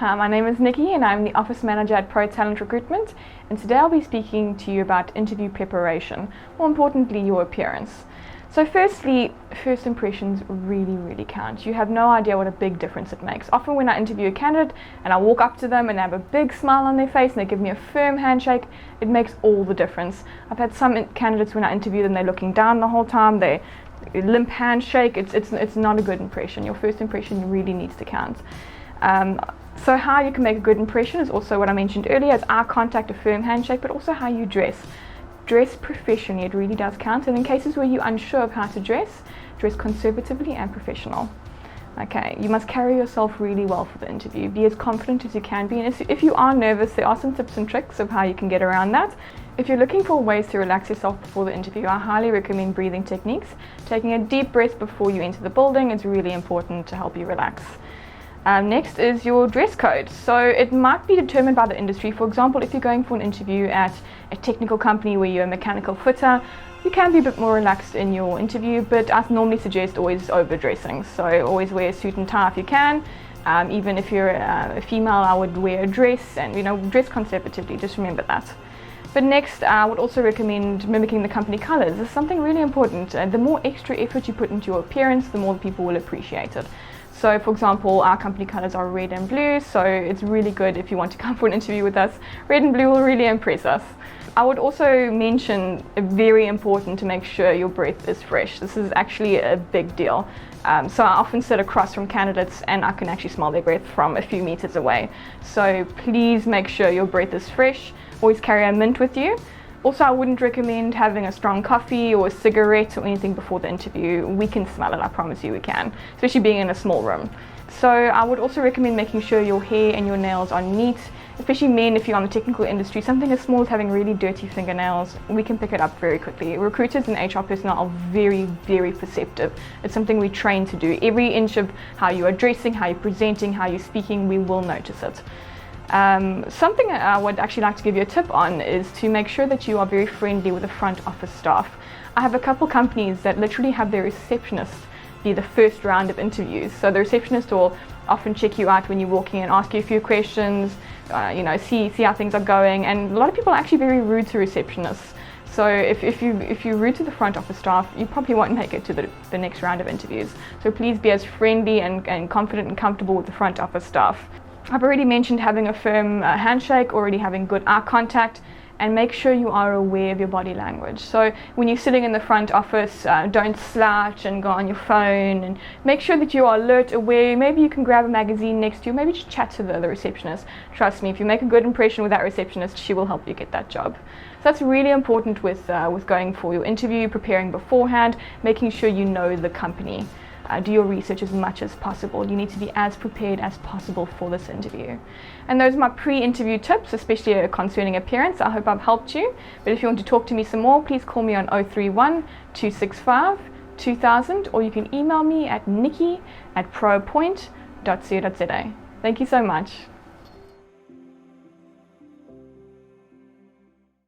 Hi, my name is Nicky and I'm the Office Manager at Talent Recruitment, and today I'll be speaking to you about interview preparation, more importantly your appearance. So firstly, first impressions really count. You have no idea what a big difference it makes. Often when I interview a candidate and I walk up to them and they have a big smile on their face and they give me a firm handshake, it makes all the difference. I've had some candidates when I interview them, they're looking down the whole time, they limp handshake. It's not a good impression. Your first impression really needs to count. So how you can make a good impression is also what I mentioned earlier. It's eye contact, a firm handshake, but also how you dress. Dress professionally, it really does count. And in cases where you're unsure of how to dress, dress conservatively and professional. Okay, you must carry yourself really well for the interview. Be as confident as you can be. And if you are nervous, there are some tips and tricks of how you can get around that. If you're looking for ways to relax yourself before the interview, I highly recommend breathing techniques. Taking a deep breath before you enter the building is really important to help you relax. Next is your dress code. So it might be determined by the industry. For example, if you're going for an interview at a technical company where you're a mechanical fitter, you can be a bit more relaxed in your interview, but I normally suggest always overdressing. So always wear a suit and tie if you can. Even if you're a female, I would wear a dress and dress conservatively, just remember that. But next, I would also recommend mimicking the company colors. It's something really important. The more extra effort you put into your appearance, the more people will appreciate it. So for example, our company colors are red and blue, so it's really good if you want to come for an interview with us. Red and blue will really impress us. I would also mention, very important to make sure your breath is fresh. This is actually a big deal. So I often sit across from candidates and I can actually smell their breath from a few meters away. So please make sure your breath is fresh. Always carry a mint with you. Also, I wouldn't recommend having a strong coffee or a cigarette or anything before the interview. We can smell it, I promise you we can, especially being in a small room. So I would also recommend making sure your hair and your nails are neat, especially men if you're on the technical industry. Something as small as having really dirty fingernails, we can pick it up very quickly. Recruiters and HR personnel are very perceptive. It's something we train to do. Every inch of how you are dressing, how you're presenting, how you're speaking, we will notice it. Something I would actually like to give you a tip on is to make sure that you are very friendly with the front office staff. I have a couple companies that literally have their receptionist be the first round of interviews. So the receptionist will often check you out when you're walking and ask you a few questions, see how things are going. And a lot of people are actually very rude to receptionists. So if you're rude to the front office staff, you probably won't make it to the next round of interviews. So please be as friendly and confident and comfortable with the front office staff. I've already mentioned having a firm handshake, already having good eye contact, and make sure you are aware of your body language. So when you're sitting in the front office, don't slouch and go on your phone, and make sure that you are alert, aware. Maybe you can grab a magazine next to you, maybe just chat to the receptionist. Trust me, if you make a good impression with that receptionist, she will help you get that job. So that's really important with going for your interview, preparing beforehand, making sure you know the company. Do your research as much as possible. You need to be as prepared as possible for this interview. And those are my pre-interview tips, especially concerning appearance. I hope I've helped you. But if you want to talk to me some more, please call me on 031 265 2000, or you can email me at nicky@propoint.co.za. Thank you so much.